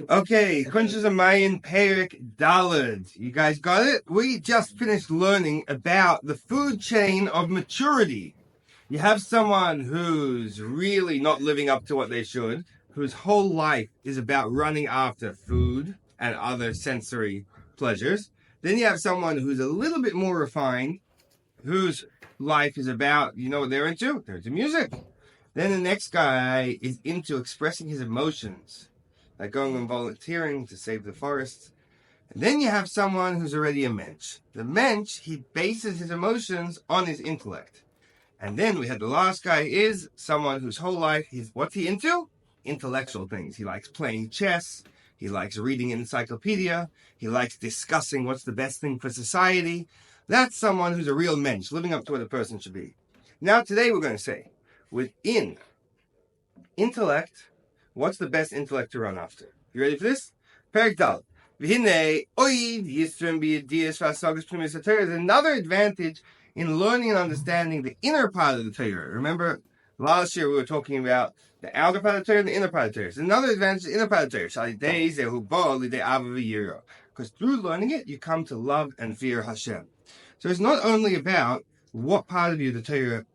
Okay, Kuntres Umaayan Perek Daled. You guys got it? We just finished learning about the food chain of maturity. You have someone who's really not living up to what they should, whose whole life is about running after food and other sensory pleasures. Then you have someone who's a little bit more refined, whose life is about, you know what they're into? They're into music. Then the next guy is into expressing his emotions, like going and volunteering to save the forests. And then you have someone who's already a mensch. The mensch, he bases his emotions on his intellect. And then we had the last guy is someone whose whole life, what's he into? Intellectual things. He likes playing chess. He likes reading an encyclopedia. He likes discussing what's the best thing for society. That's someone who's a real mensch, living up to what a person should be. Now today we're going to say, within intellect, what's the best intellect to run after? You ready for this? Perek Dal. There's another advantage in learning and understanding the inner part of the Torah. Remember, last year we were talking about the outer part of the Torah and the inner part of the Torah. There's another advantage in the inner part of the Torah. Because through learning it, you come to love and fear Hashem. So it's not only about what part of you the Torah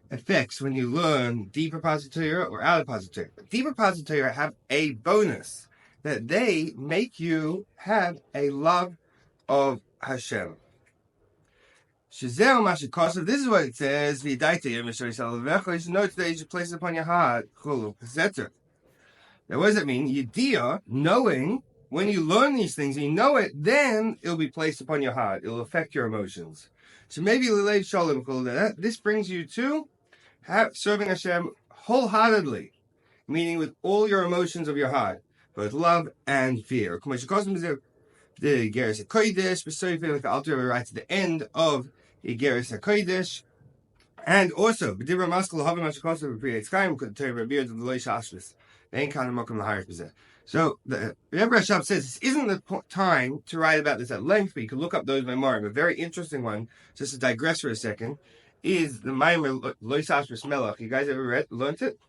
affects when you learn deeper parts of Torah or outer parts of Torah. Deeper parts of Torah have a bonus, that they make you have a love of Hashem. This is what it says. You should know today you should place it upon your heart. Now what does that mean? Yediyah, knowing, when you learn these things and you know it, then it'll be placed upon your heart. It'll affect your emotions. So maybe this brings you to serving Hashem wholeheartedly, meaning with all your emotions of your heart, both love and fear. The Iggeret HaKodesh, like the Alter Rebbe writes at the end of Iggeret HaKodesh, and also so the Rebbe Rashab says this isn't the time to write about this at length, but you can look up those Maamerim. A very interesting one, just to digress for a second, is the Maamer Lois Ashbis Melech. You guys ever learned it?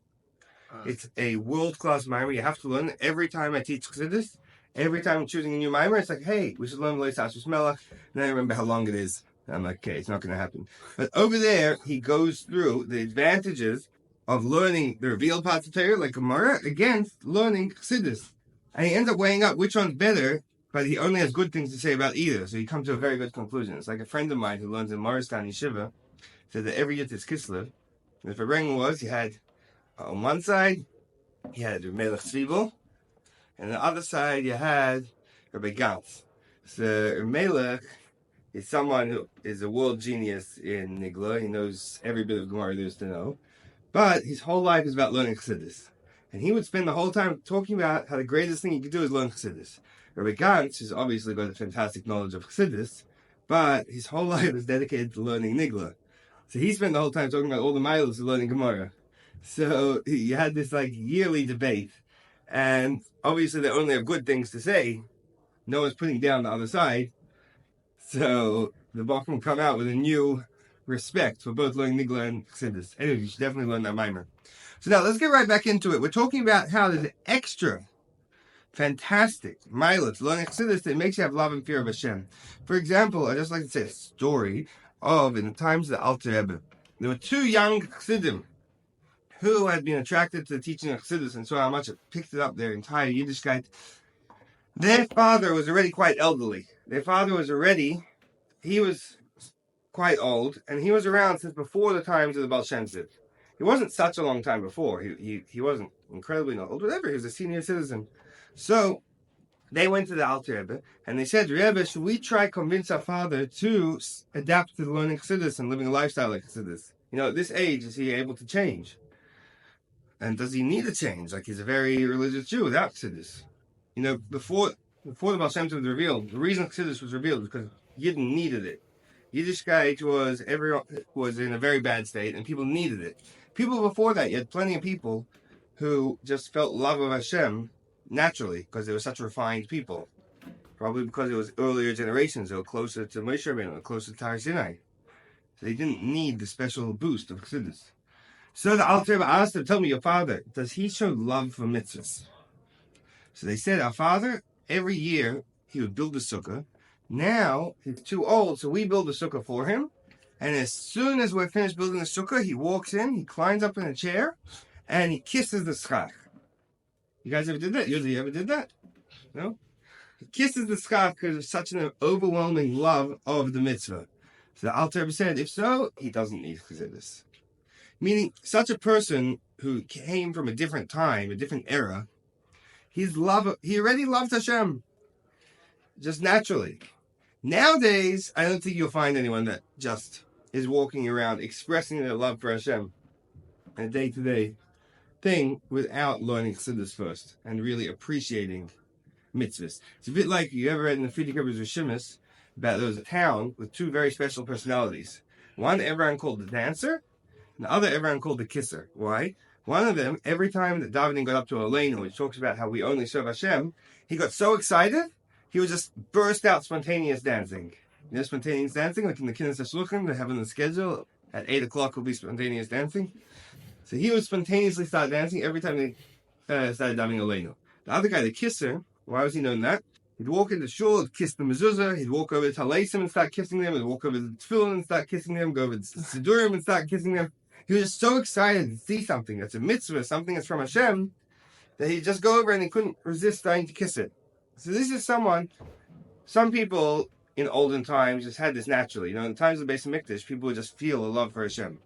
It's a world-class Maamer. You have to learn it every time I teach Chassidus. Every time I'm choosing a new Maamer, it's like, hey, we should learn Lois Ashbis Melech. And then I remember how long it is. And I'm like, okay, it's not going to happen. But over there, he goes through the advantages of learning the revealed parts of Torah, like Gemara, against learning Chassidus. And he ends up weighing up which one's better, but he only has good things to say about either. So he comes to a very good conclusion. It's like a friend of mine who learns in Morristown Yeshiva said that every Yud is Kislev. And the Ring was, you had, on one side, you had Melech Tzvibel, and on the other side, you had Rabbi Gantz. So Melech is someone who is a world genius in Nigla. He knows every bit of Gemara there is to know. But his whole life is about learning Chassidus. And he would spend the whole time talking about how the greatest thing he could do is learn Chassidus. Rabbi Gantz has obviously got a fantastic knowledge of Chassidus, but his whole life is dedicated to learning Nigla. So he spent the whole time talking about all the miles of learning Gemara. So you had this like yearly debate. And obviously they only have good things to say. No one's putting down the other side. So the Bach will come out with a new respect for both learning Nigla and Chassidus. Anyway, you should definitely learn that Maamer. So now let's get right back into it. We're talking about how there's an extra fantastic mileage learning Chassidus that makes you have love and fear of Hashem. For example, I'd just like to say a story of, in the times of the Alter Rebbe, there were two young Chassidim who had been attracted to the teaching of Chassidus and saw how much it picked it up their entire Yiddishkeit. Their father was already quite elderly. He was quite old, and he was around since before the times of the Baal Shem Tov. He wasn't such a long time before. He wasn't incredibly old, whatever. He was a senior citizen. So they went to the Alter Rebbe, and they said, Rebbe, should we try convince our father to adapt to learning Chassidus and living a lifestyle like Chassidus? You know, at this age, is he able to change? And does he need to change? Like, he's a very religious Jew without Chassidus. You know, before the Baal Shem Tov was revealed, the reason Chassidus was revealed was because Yidden needed it. Yiddishkeit was in a very bad state, and people needed it. People before that, you had plenty of people who just felt love of Hashem naturally, because they were such refined people. Probably because it was earlier generations, they were closer to Moshe Rabbeinu, or closer to Har Sinai. So they didn't need the special boost of Chassidus. So the Alter Rebbe asked him, tell me, your father, does he show love for mitzvahs? So they said, our father, every year, he would build the sukkah. Now, he's too old, so we build the sukkah for him. And as soon as we're finished building the sukkah, he walks in, he climbs up in a chair, and he kisses the schach. You guys ever did that? You ever did that? No? He kisses the schach because of such an overwhelming love of the mitzvah. So the Alter Rebbe said, if so, he doesn't need Chassidus. Meaning, such a person who came from a different time, a different era, he already loved Hashem, just naturally. Nowadays, I don't think you'll find anyone that just is walking around expressing their love for Hashem in a day-to-day thing without learning Chassidus first and really appreciating mitzvahs. It's a bit like you ever read in the Frierdiker Rebbe's Rishimus about there was a town with two very special personalities. One everyone called the dancer, and the other everyone called the kisser. Why? One of them, every time that Davening got up to Aleinu, which talks about how we only serve Hashem, he got so excited, he would just burst out spontaneous dancing. You know, spontaneous dancing, like in the Kuntres Umaayan Maamer, they have on the schedule, at 8 o'clock will be spontaneous dancing. So he would spontaneously start dancing every time they started davening Aleinu. The other guy, the kisser, why was he known that? He'd walk into shul, he'd kiss the mezuzah, he'd walk over to Talaisim and start kissing them, he'd walk over to the tefillin and start kissing them, go over to Sidurim and start kissing them. He was just so excited to see something that's a mitzvah, something that's from Hashem, that he'd just go over and he couldn't resist starting to kiss it. So this is some people in olden times just had this naturally. You know, in times of the Beis HaMikdash, people would just feel a love for Hashem.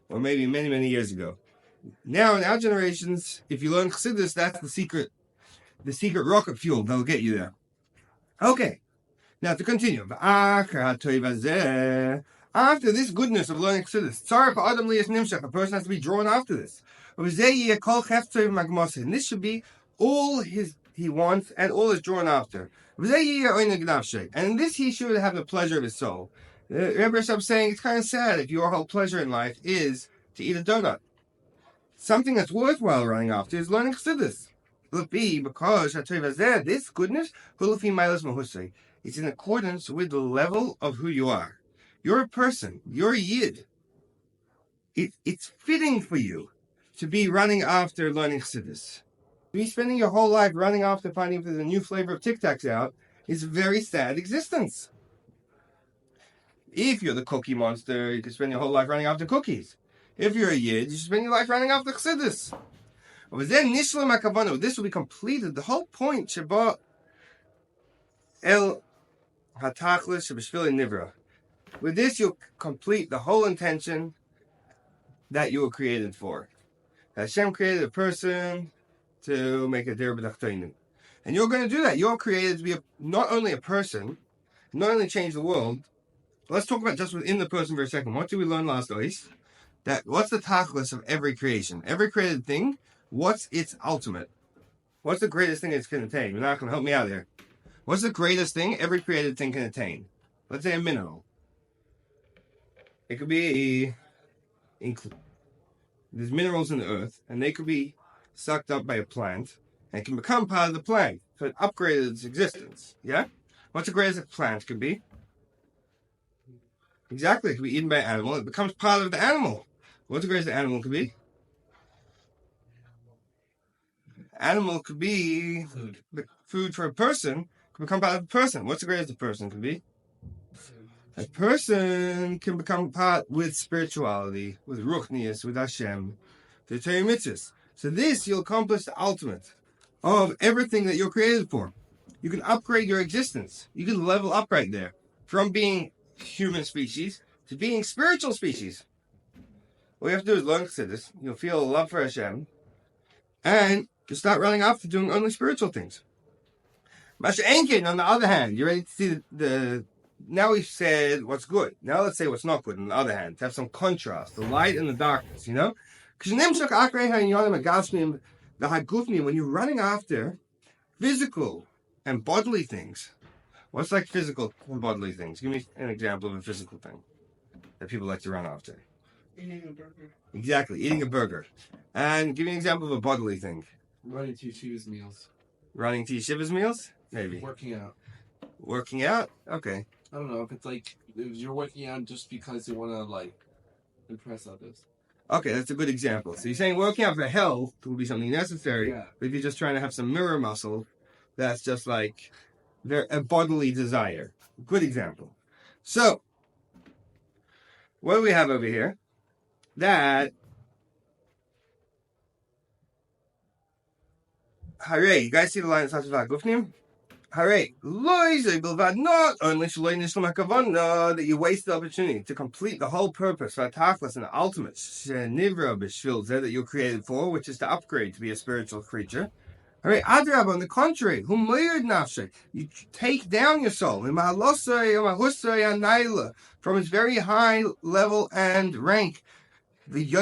Or maybe many, many years ago. Now, in our generations, if you learn Chassidus, that's the secret rocket fuel that'll get you there. Okay, now to continue. After this goodness of learning Chassidus, a person has to be drawn after this. And this should be all he wants and all is drawn after. And in this he should have the pleasure of his soul. Rabbi Sholom saying it's kind of sad if your whole pleasure in life is to eat a donut. Something that's worthwhile running after is learning Chassidus. Because this goodness, it's in accordance with the level of who you are. You're a person. You're a yid. It's fitting for you to be running after learning Chassidus. To be spending your whole life running after finding if there's a new flavor of Tic Tacs out is a very sad existence. If you're the cookie monster, you can spend your whole life running after cookies. If you're a yid, you should spend your life running after Chassidus. This will be completed. The whole point, Shabbat El Hatachlis Shabashvili Nivra. With this, you'll complete the whole intention that you were created for. Hashem created a person to make a der b'tachtoinu. And you're going to do that. You're created to be not only a person, not only change the world. Let's talk about just within the person for a second. What did we learn last Ois? What's the tachlis of every creation? Every created thing, what's its ultimate? What's the greatest thing it's going to attain? You're not going to help me out here. What's the greatest thing every created thing can attain? Let's say a mineral. It could be... There's minerals in the earth, and they could be sucked up by a plant, and can become part of the plant. So it upgraded its existence. Yeah? What's the greatest a plant could be? Exactly, it could be eaten by an animal. It becomes part of the animal. What's the greatest animal could be? Animal could be food for a person, could become part of a person. What's the greatest a person could be? A person can become part with spirituality, with ruchnius, with Hashem, the Torah mitzvahs. So this, you'll accomplish the ultimate of everything that you're created for. You can upgrade your existence. You can level up right there. From being human species to being spiritual species. All you have to do is learn Chassidus. You'll feel a love for Hashem. And you'll start running after doing only spiritual things. Masha Enkin, on the other hand, you're ready to see the now we've said what's good. Now let's say what's not good on the other hand. To have some contrast, the light and the darkness, you know? Because when you're running after physical and bodily things, what's like physical and bodily things? Give me an example of a physical thing that people like to run after. Eating a burger. Exactly, eating a burger. And give me an example of a bodily thing. Running to yeshiva's meals. Running to yeshiva's meals? Maybe. Working out. Working out? Okay. I don't know if it's like if you're working out just because you want to like impress others. Okay, that's a good example. So you're saying working out for health will be something necessary, but if you're just trying to have some mirror muscle, that's just like a bodily desire. Good example. So, what do we have over here? That Hooray, you guys see the line of Sasha Gufnim? Hooray, not only that you waste the opportunity to complete the whole purpose for Tachlis and the ultimate that you're created for, which is to upgrade to be a spiritual creature. Hooray, Adrab, on the contrary, you take down your soul from its very high level and rank. And you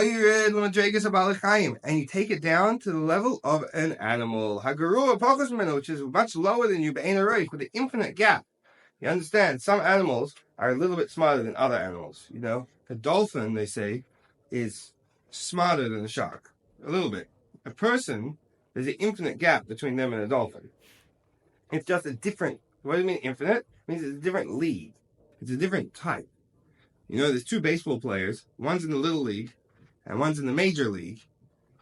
take it down to the level of an animal, which is much lower than you, with the infinite gap. You understand? Some animals are a little bit smarter than other animals. You know, a dolphin, they say, is smarter than a shark. A little bit. A person, there's an infinite gap between them and a dolphin. It's just a different. What do you mean infinite? It means it's a different league. It's a different type. You know, there's two baseball players. One's in the little league, and one's in the major league.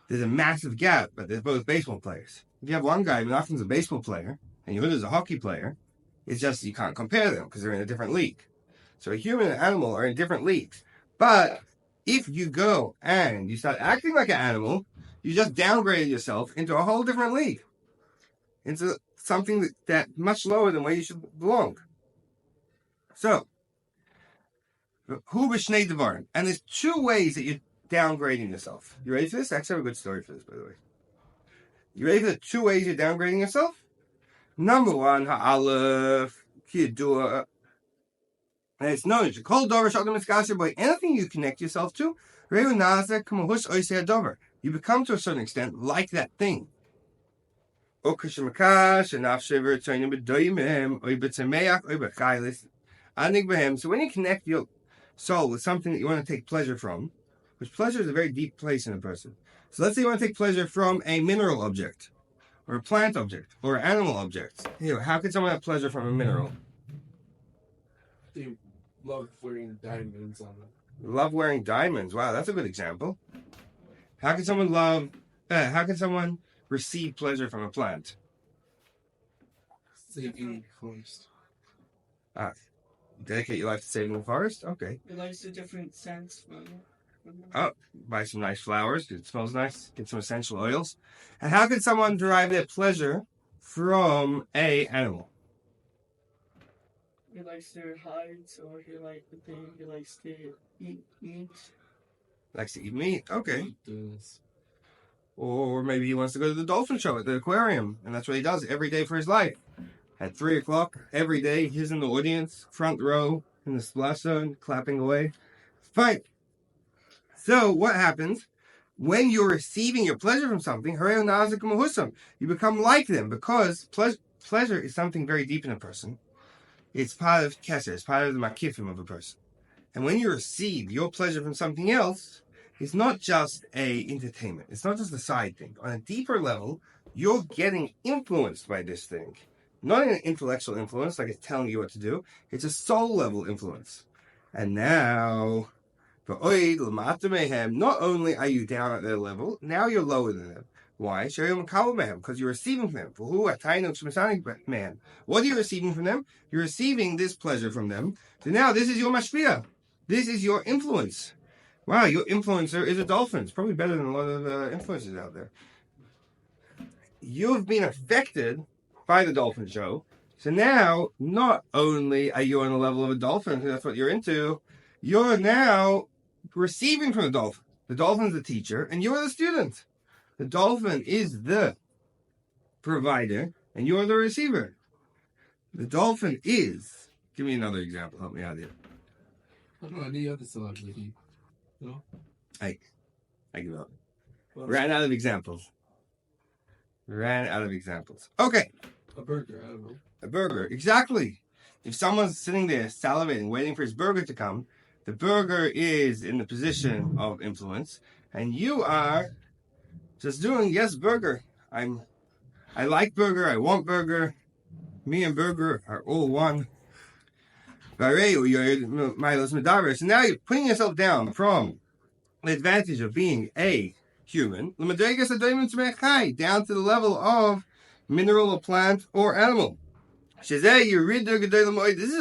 There's a massive gap, but they're both baseball players. If you have one guy, Menachem's a baseball player, and Yehuda's a hockey player, it's just you can't compare them because they're in a different league. So a human and an animal are in different leagues. But if you go and you start acting like an animal, you just downgraded yourself into a whole different league. Into something that much lower than where you should belong. So, Hu b'shnei devarim. And there's two ways that you're downgrading yourself. You ready for this? I actually have a good story for this, by the way. You ready for the two ways you're downgrading yourself? Number one, ha'alef, kiyadua. And it's known as kol dover shadam miskasher by anything you connect yourself to. Reu nazek k'mahush oisei dover. You become to a certain extent like that thing. So when you connect your soul with something that you want to take pleasure from, which pleasure is a very deep place in a person. So let's say you want to take pleasure from a mineral object, or a plant object, or an animal object. You know, how can someone have pleasure from a mineral? They love wearing diamonds on them. Love wearing diamonds. Wow, that's a good example. How can someone receive pleasure from a plant? Saving forest. Dedicate your life to saving the forest? Okay. It likes a different sense from it. Oh, buy some nice flowers. It smells nice. Get some essential oils. And how can someone derive their pleasure from a animal? He likes their hides, or he likes to eat meat. Likes to eat meat. Okay. Does. Or maybe he wants to go to the dolphin show at the aquarium, and that's what he does every day for his life. At 3 o'clock every day, he's in the audience, front row, in the splash zone, clapping away. Fine. So what happens when you're receiving your pleasure from something? You become like them, because pleasure is something very deep in a person. It's part of keser, it's part of the makifim of a person. And when you receive your pleasure from something else, it's not just a entertainment. It's not just a side thing. On a deeper level, you're getting influenced by this thing. Not an intellectual influence, like it's telling you what to do. It's a soul level influence. And now, not only are you down at their level, now you're lower than them. Why? Because you're receiving from them. What are you receiving from them? You're receiving this pleasure from them. So now this is your mashpia. This is your influence. Wow, your influencer is a dolphin. It's probably better than a lot of influencers out there. You've been affected by the dolphin show. So now, not only are you on the level of a dolphin, because that's what you're into, you're now receiving from the dolphin. The dolphin's the teacher, and you're the student. The dolphin is the provider, and you're the receiver. The dolphin is... Give me another example. Help me out here. I don't know any other celebrity. No? I give up. Ran out of examples. Okay. A burger, I don't know. A burger, exactly. If someone's sitting there salivating, waiting for his burger to come, the burger is in the position of influence, and you are just doing, yes, burger. I like burger, I want burger. Me and burger are all one. So now you're putting yourself down from the advantage of being a human, down to the level of mineral or plant or animal. This is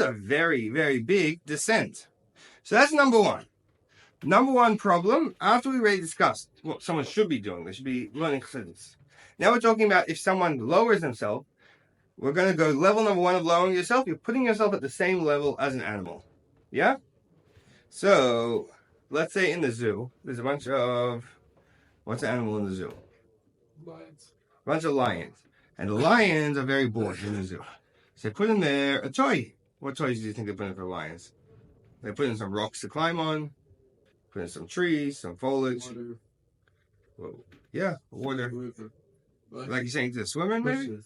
a very, very big descent. So that's number one. Number one problem, after we already discussed what someone should be doing, they should be learning Chassidus. Now we're talking about if someone lowers themselves, we're going to go level number one of lowering yourself. You're putting yourself at the same level as an animal. Yeah? So, let's say in the zoo, there's a bunch of... What's an animal in the zoo? Lions. A bunch of lions. And the lions are very bored in the zoo. So they put in there a toy. What toys do you think they put in for lions? They put in some rocks to climb on, put in some trees, some foliage. Water. Whoa. Yeah, water. River. Like you're saying, to swim in, maybe? Bushes.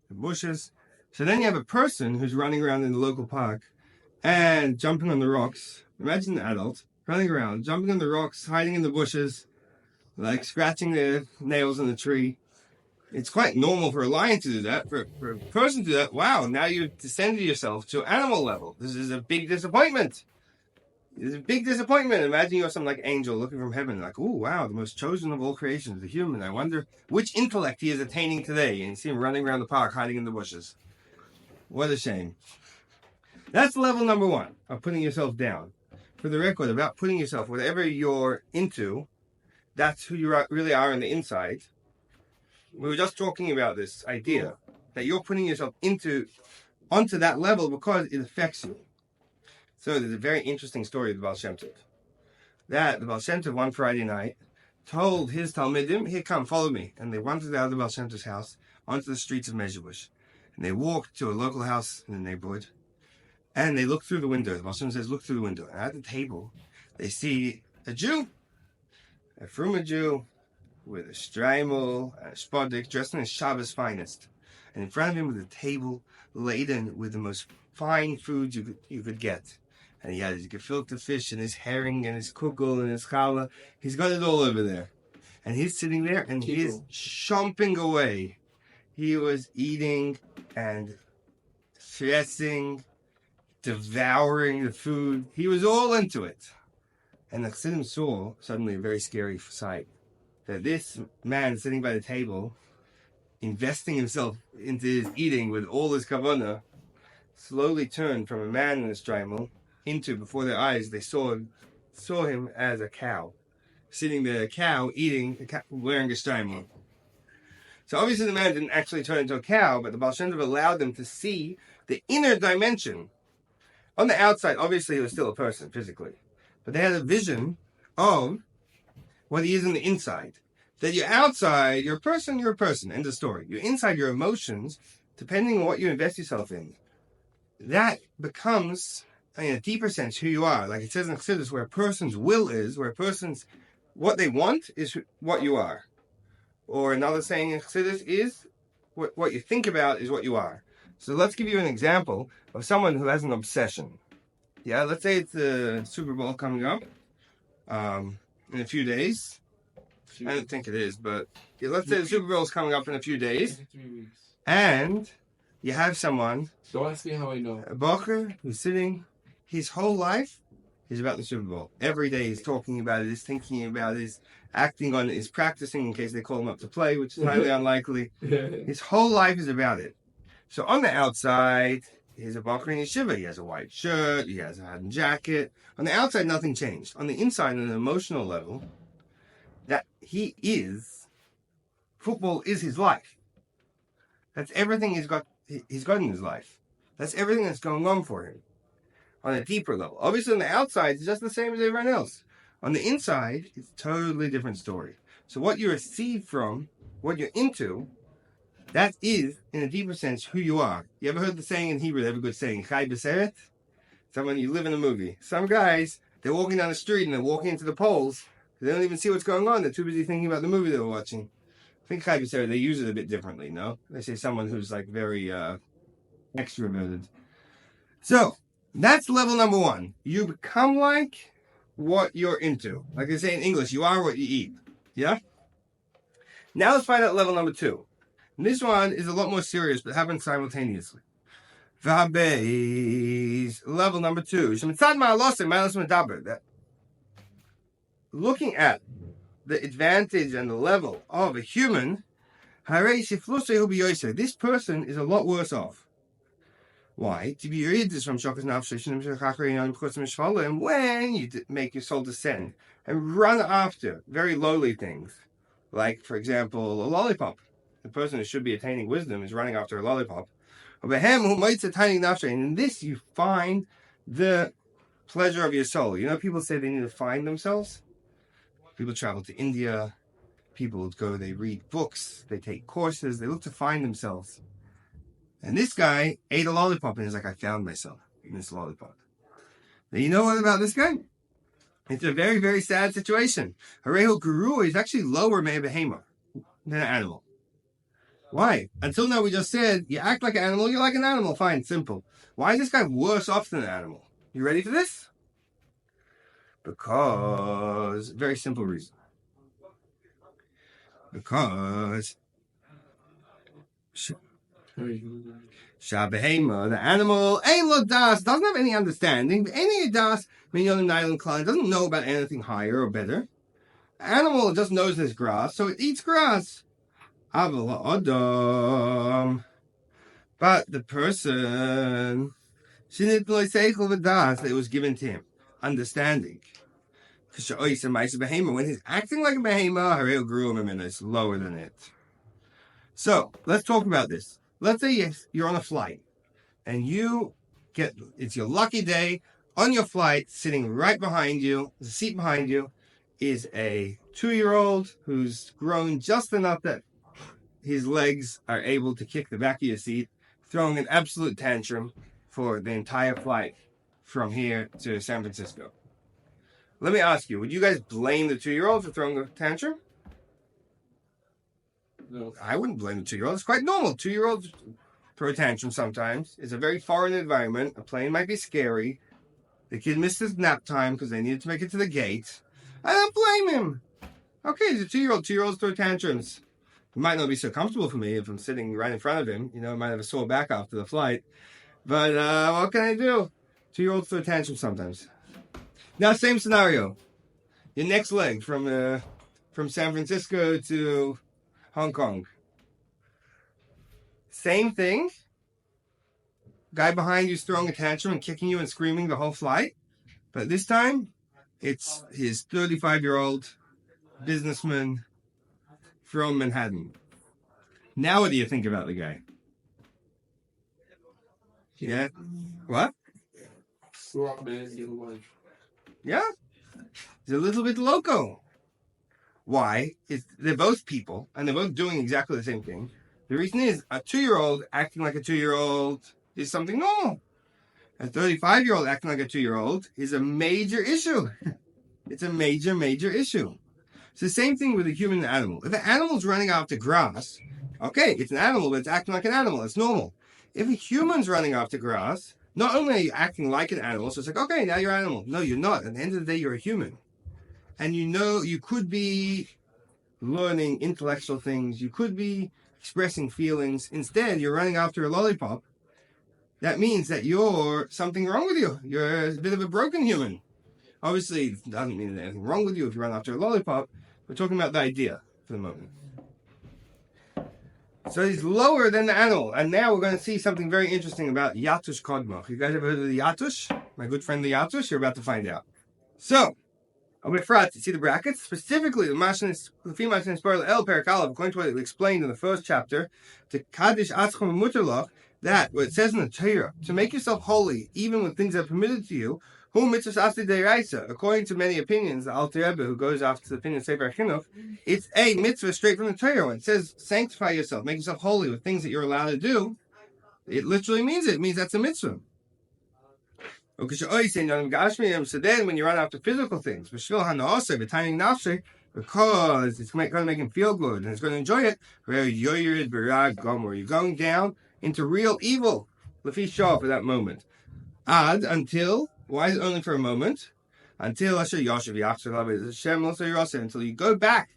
The bushes. So then you have a person who's running around in the local park and jumping on the rocks. Imagine an adult running around, jumping on the rocks, hiding in the bushes, like scratching their nails in the tree. It's quite normal for a lion to do that. For a person to do that, wow, now you've descended yourself to animal level. This is a big disappointment. It's a big disappointment. Imagine you're some like angel looking from heaven, like, oh wow, the most chosen of all creations, the human. I wonder which intellect he is attaining today. And you see him running around the park, hiding in the bushes. What a shame. That's level number one of putting yourself down. For the record, about putting yourself, whatever you're into, that's who you really are on the inside. We were just talking about this idea that you're putting yourself onto that level because it affects you. So there's a very interesting story of the Baal Shem Tov. That the Baal Shem Tov one Friday night told his Talmidim, here, come, follow me. And they wandered out of the Baal Shem Tov's house onto the streets of Mezhebush. And they walked to a local house in the neighborhood. And they looked through the window. The Baal Shem Tov says, look through the window. And at the table, they see a Jew, a Fruma Jew, with a streimel and a spodek, dressed in his Shabbos finest. And in front of him was a table laden with the most fine foods you could get. And he had his gefilte fish and his herring and his kugel and his challah. He's got it all over there. And he's sitting there and he's chomping away. He was eating and stressing, devouring the food. He was all into it. And the Chassidim saw suddenly a very scary sight. That this man sitting by the table, investing himself into his eating with all his kavanah, slowly turned from a man in a streimel into, before their eyes, they saw him as a cow. Sitting there, a cow, eating, wearing a streimel. So obviously the man didn't actually turn into a cow, but the Baal Shem Tov allowed them to see the inner dimension. On the outside, obviously he was still a person, physically. But they had a vision of what he is on the inside. That you're outside, you're a person, end of story. You're inside, your emotions, depending on what you invest yourself in. That becomes, in a deeper sense, who you are. Like it says in Chassidus, where a person's will is, what they want is what you are. Or another saying in Chassidus is, what you think about is what you are. So let's give you an example of someone who has an obsession. Yeah, let's say it's the Super Bowl coming up. In a few days. I don't think it is, but yeah, let's say the Super Bowl is coming up in a few days. 3 weeks. And you have someone, Don't ask me how I know. a bocher, who's sitting, his whole life is about the Super Bowl. Every day he's talking about it, he's thinking about it, he's acting on it, he's practicing in case they call him up to play, which is highly unlikely. His whole life is about it. So on the outside, he's a bocher in yeshiva. He has a white shirt, he has a hat and jacket. On the outside, nothing changed. On the inside, on an emotional level, that football is his life. That's everything he's got in his life. That's everything that's going on for him. On a deeper level. Obviously on the outside, it's just the same as everyone else. On the inside, it's a totally different story. So what you receive from, what you're into, that is, in a deeper sense, who you are. You ever heard the saying in Hebrew, they have a good saying, Chai b'seret? Someone, you live in a movie. Some guys, they're walking down the street and they're walking into the poles. They don't even see what's going on. They're too busy thinking about the movie they were watching. I think Chai b'seret, they use it a bit differently, no? They say someone who's like very extroverted. So, that's level number one. You become like what you're into. Like they say in English, you are what you eat. Yeah? Now let's find out level number two. And this one is a lot more serious, but happens simultaneously. Level number two. That looking at the advantage and the level of a human, this person is a lot worse off. Why? To be rid from and when you make your soul descend and run after very lowly things, like, for example, a lollipop. The person who should be attaining wisdom is running after a lollipop. And in this you find the pleasure of your soul. You know, people say they need to find themselves. People travel to India. People go, they read books. They take courses. They look to find themselves. And this guy ate a lollipop and he's like, I found myself in this lollipop. Now, you know what about this guy? It's a very, very sad situation. Harehu Guru is actually lower behema than an animal. Why? Until now we just said, you act like an animal, you're like an animal. Fine, simple. Why is this guy worse off than an animal? You ready for this? Because, very simple reason. Because Shabehema, the animal, Ein Lo Das, doesn't have any understanding. Any Das, doesn't know about anything higher or better. The animal just knows there's grass, so it eats grass. But the person, that was given to him, understanding. When he's acting like a behema, it's lower than it. So, let's talk about this. Let's say you're on a flight, and it's your lucky day. On your flight, sitting right behind you, the seat behind you, is a 2-year-old who's grown just enough that his legs are able to kick the back of your seat, throwing an absolute tantrum for the entire flight from here to San Francisco. Let me ask you, would you guys blame the 2-year-old for throwing a tantrum? No. I wouldn't blame the 2-year-old. It's quite normal. 2-year-olds throw a tantrum sometimes. It's a very foreign environment. A plane might be scary. The kid missed his nap time because they needed to make it to the gate. I don't blame him. Okay, he's a 2-year-old. 2-year-olds throw tantrums. It might not be so comfortable for me if I'm sitting right in front of him. You know, I might have a sore back after the flight. But what can I do? 2-year-olds throw tantrums sometimes. Now, same scenario. Your next leg from San Francisco to Hong Kong. Same thing. Guy behind you is throwing a tantrum and kicking you and screaming the whole flight. But this time, it's his 35-year-old businessman from Manhattan. Now what do you think about the guy? Yeah? What? Swap man, get away. Yeah? He's a little bit loco. Why? They're both people, and they're both doing exactly the same thing. The reason is, a 2-year-old acting like a 2-year-old is something normal. A 35-year-old acting like a 2-year-old is a major issue. It's a major, major issue. It's the same thing with a human and animal. If an animal's running after grass, okay, it's an animal, but it's acting like an animal. It's normal. If a human's running after grass, not only are you acting like an animal, so it's like, okay, now you're an animal. No, you're not. At the end of the day, you're a human. And you know, you could be learning intellectual things. You could be expressing feelings. Instead, you're running after a lollipop. That means that you're something wrong with you. You're a bit of a broken human. Obviously, it doesn't mean there's anything wrong with you if you run after a lollipop. We're talking about the idea for the moment. So he's lower than the animal. And now we're going to see something very interesting about Yatush Kodmach. You guys ever heard of the Yatush? My good friend the Yatush? You're about to find out. So, you see the brackets? Specifically, the female Mashnin El Perek Aleph, according to what it explained in the first chapter, to Kaddish Atzchom Muterlach, that what it says in the Torah, to make yourself holy, even when things are permitted to you, who mitzvahs asti deiraisa, according to many opinions, the Alter Rebbe, who goes after the opinion of Sefer Chinuch, it's a mitzvah straight from the Torah. When it says sanctify yourself, make yourself holy with things that you're allowed to do, it literally means it. It means that's a mitzvah. So then when you run after physical things, because it's going to make him feel good and it's going to enjoy it, you're going down into real evil. Lefi Shah for that moment. Until, why is it only for a moment? Until until you go back,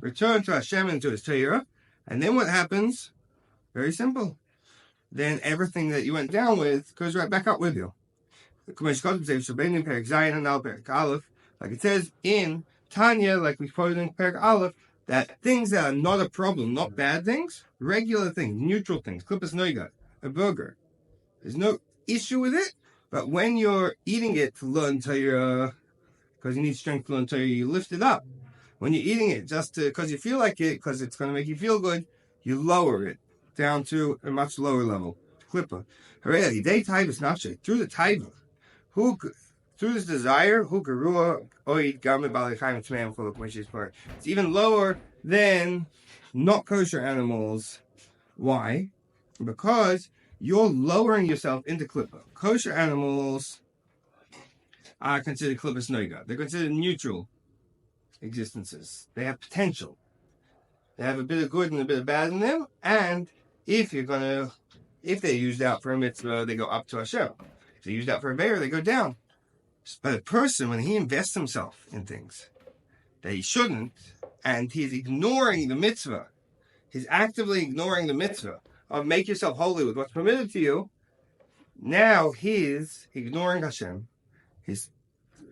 return to Hashem and to His Torah, and then what happens? Very simple. Then everything that you went down with goes right back up with you. Like it says in Tanya, like we quoted in Perek Aleph, that things that are not a problem, not bad things, regular things, neutral things, klippus noiga, a burger, there's no issue with it. But when you're eating it to learn Torah, because you need strength to learn Torah, you lift it up. When you're eating it just because you feel like it, because it's going to make you feel good, you lower it down to a much lower level. Klippa. Through the taiva, through this desire, it's even lower than not kosher animals. Why? Because you're lowering yourself into klippa. Kosher animals are considered klippus noiga. They're considered neutral existences. They have potential. They have a bit of good and a bit of bad in them. And if they're used out for a mitzvah, they go up to Hashem. If they're used out for a bear, they go down. But a person, when he invests himself in things that he shouldn't, and he's ignoring the mitzvah, he's actively ignoring the mitzvah of make yourself holy with what's permitted to you, now he's ignoring Hashem, he's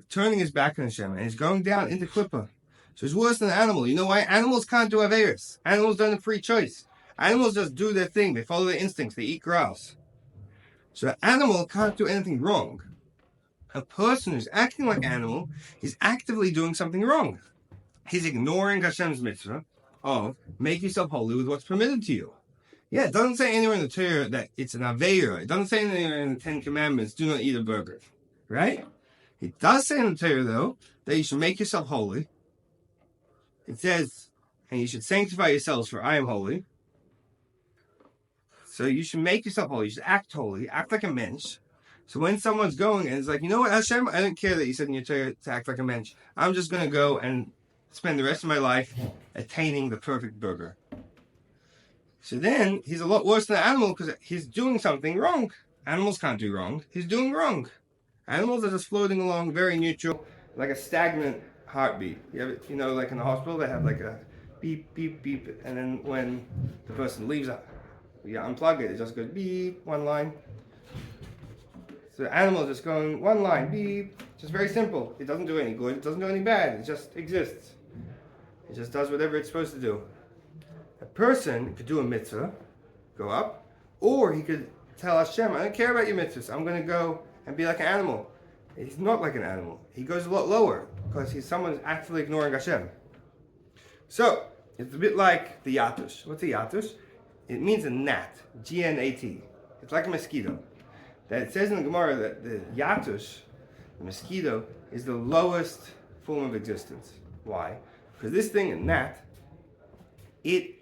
turning his back on Hashem, and he's going down into klippa. So it's worse than an animal. You know why? Animals can't do averis. Animals don't have free choice. Animals just do their thing. They follow their instincts. They eat grass. So an animal can't do anything wrong. A person who's acting like an animal is actively doing something wrong. He's ignoring Hashem's mitzvah of make yourself holy with what's permitted to you. Yeah, it doesn't say anywhere in the Torah that it's an aveira. It doesn't say anywhere in the Ten Commandments, do not eat a burger. Right? It does say in the Torah, though, that you should make yourself holy. It says, and you should sanctify yourselves, for I am holy. So you should make yourself holy. You should act holy. Act like a mensch. So when someone's going and it's like, you know what, Hashem, I don't care that you said in your Torah to act like a mensch. I'm just going to go and spend the rest of my life attaining the perfect burger. So then he's a lot worse than an animal because he's doing something wrong. Animals can't do wrong. He's doing wrong. Animals are just floating along, very neutral, like a stagnant heartbeat. Like in the hospital, they have like a beep, beep, beep, and then when the person leaves, you unplug it, it just goes beep, one line. So the animal is just going one line, beep, just very simple. It doesn't do any good, it doesn't do any bad, it just exists. It just does whatever it's supposed to do. A person could do a mitzvah, go up, or he could tell Hashem, I don't care about your mitzvahs, I'm going to go and be like an animal. He's not like an animal. He goes a lot lower because someone's actively ignoring Hashem. So, it's a bit like the yatush. What's a yatush? It means a gnat, G-N-A-T. It's like a mosquito. That it says in the Gemara that the yatush, the mosquito, is the lowest form of existence. Why? Because this thing, a gnat, it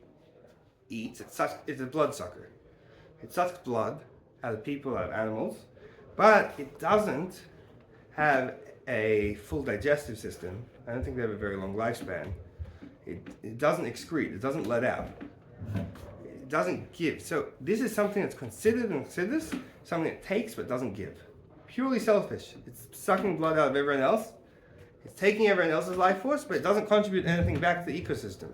eats, it's a bloodsucker. It sucks blood out of people, out of animals, but it doesn't have a full digestive system. I don't think they have a very long lifespan. It doesn't excrete, it doesn't let out. It doesn't give. So this is something that's considered in Chassidus, something that takes but doesn't give. Purely selfish. It's sucking blood out of everyone else. It's taking everyone else's life force, but it doesn't contribute anything back to the ecosystem.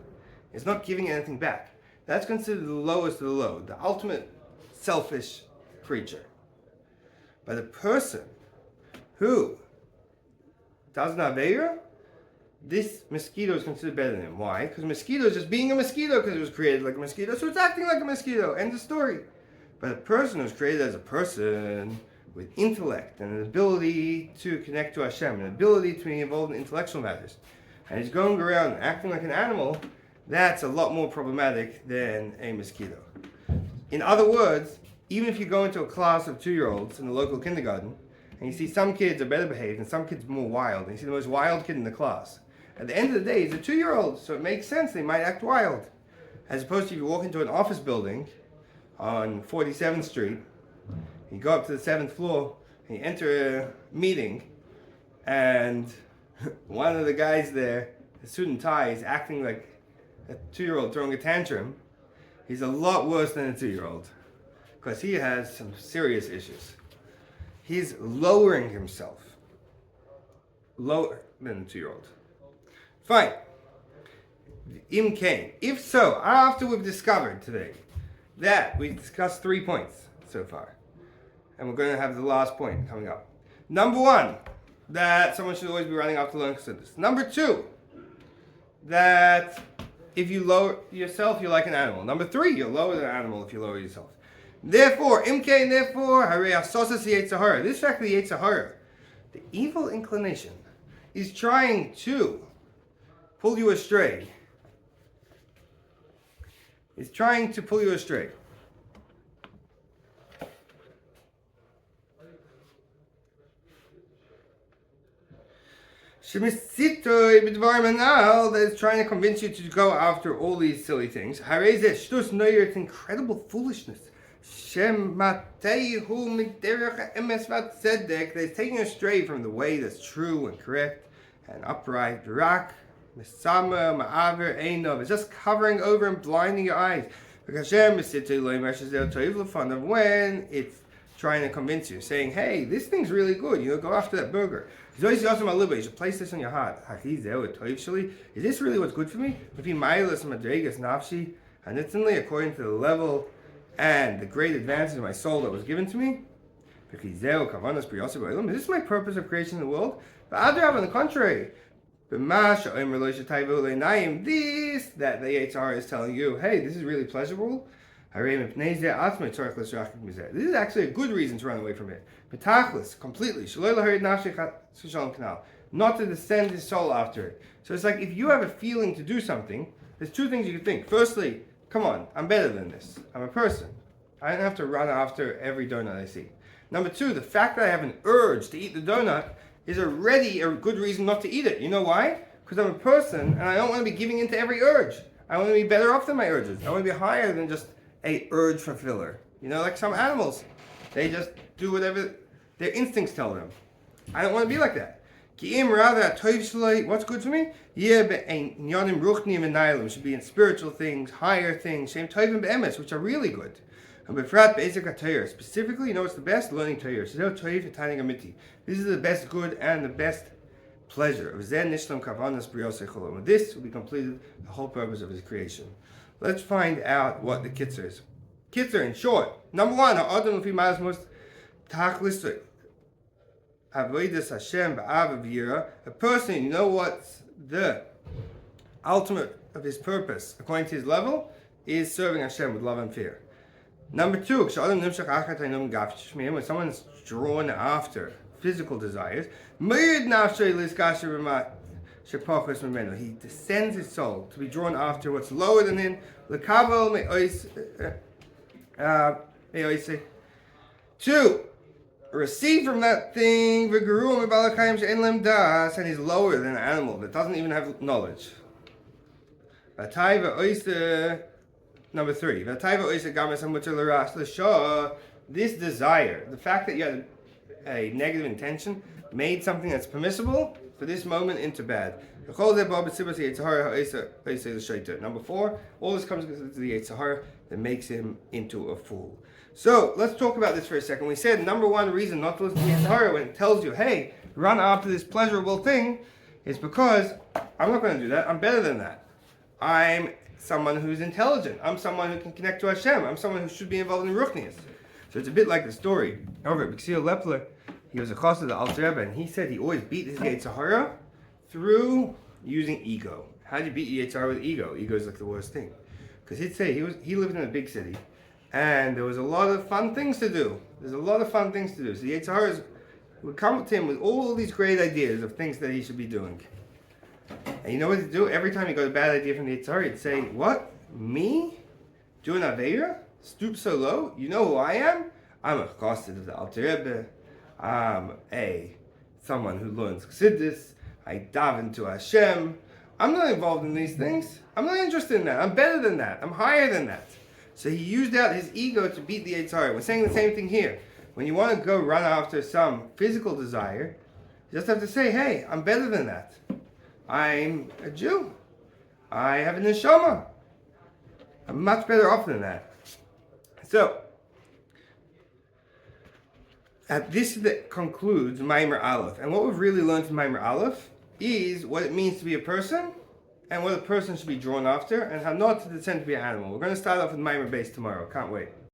It's not giving anything back. That's considered the lowest of the low, the ultimate selfish creature. But a person who does an aveira, this mosquito is considered better than him. Why? Because a mosquito is just being a mosquito because it was created like a mosquito, so it's acting like a mosquito. End of story. But a person who's created as a person with intellect and an ability to connect to Hashem, an ability to be involved in intellectual matters, and he's going around acting like an animal, that's a lot more problematic than a mosquito. In other words, even if you go into a class of 2-year-olds in the local kindergarten, and you see some kids are better behaved and some kids are more wild, and you see the most wild kid in the class, at the end of the day, he's a 2-year-old, so it makes sense they might act wild. As opposed to if you walk into an office building on 47th Street, you go up to the 7th floor, and you enter a meeting, and one of the guys there, the suit and tie, is acting like a 2-year-old throwing a tantrum. He's a lot worse than a 2-year-old, because he has some serious issues. He's lowering himself, lower than a 2-year-old. Fine. Im Kain. If so, after we've discovered today that we've discussed 3 points so far, and we're going to have the last point coming up. Number 1, that someone should always be running after learning Chassidus. Number 2, that if you lower yourself, you're like an animal. Number 3, you're lower than an animal if you lower yourself. Therefore, Harei Asosas Yetzer Hara. This fact of the Yetzer Hara, the evil inclination, is trying to pull you astray. It's trying to pull you astray. That is trying to convince you to go after all these silly things. It's incredible foolishness. That is taking you astray from the way that's true and correct and upright. It's just covering over and blinding your eyes. Because when it's trying to convince you, saying, hey, this thing's really good, go after that burger. You should place this on your heart. Is this really what's good for me? According to the level and the great advances of my soul that was given to me. Is this my purpose of creation in the world? But on the contrary. This that the Yetzer Hara is telling you, hey, this is really pleasurable. This is actually a good reason to run away from it. Completely. Not to descend his soul after it. So it's like if you have a feeling to do something, there's 2 things you can think. Firstly, come on, I'm better than this. I'm a person. I don't have to run after every donut I see. Number 2, the fact that I have an urge to eat the donut is already a good reason not to eat it. You know why? Because I'm a person and I don't want to be giving into every urge. I want to be better off than my urges. I want to be higher than just a urge fulfiller. Like some animals. They just do whatever their instincts tell them. I don't want to be like that. What's good for me? Should be in spiritual things, higher things, which are really good. Specifically, what's the best? Learning Torah. This is the best good and the best pleasure. With this will be completed the whole purpose of his creation. Let's find out what the Kitzur is. Kitzur, in short. Number 1, a person, what's the ultimate of his purpose, according to his level, is serving Hashem with love and fear. Number 2, when someone's drawn after physical desires, he descends his soul to be drawn after what's lower than him. To receive from that thing, and he's lower than an animal that doesn't even have knowledge. Number 3, this desire, the fact that you had a negative intention, made something that's permissible for this moment into bad. Number 4, all this comes to the Yetzer Hara that makes him into a fool. So let's talk about this for a second. We said number 1 reason not to listen to the Yetzer Hara when it tells you, hey, run after this pleasurable thing, is because I'm not going to do that. I'm better than that. I'm someone who's intelligent. I'm someone who can connect to Hashem. I'm someone who should be involved in ruchnius. So it's a bit like the story over at B'Ksir Lepler. He was a Chassidus of the Alter Rebbe, and he said he always beat his Yetzer Hara through using ego. How do you beat Yetzer Hara with ego? Ego is like the worst thing. Because he'd say he lived in a big city, and there was a lot of fun things to do. So the Yetzer Hara would come to him with all these great ideas of things that he should be doing. And you know what he'd do? Every time he got a bad idea from the Yetzer Hara, he'd say, what? Me? Do an Aveira? Stoop so low? You know who I am? I'm a Chassidus of the Alter Rebbe. I'm someone who learns Chassidus. I daven to Hashem. I'm not involved in these things. I'm not interested in that. I'm better than that. I'm higher than that. So he used out his ego to beat the Yetzer Hara. We're saying the same thing here. When you want to go run after some physical desire, you just have to say, hey, I'm better than that. I'm a Jew. I have a neshama. I'm much better off than that. So, this concludes Maamer Aleph. And what we've really learned from Maamer Aleph is what it means to be a person and what a person should be drawn after and how not to descend to be an animal. We're going to start off with Maamer Beis tomorrow. Can't wait.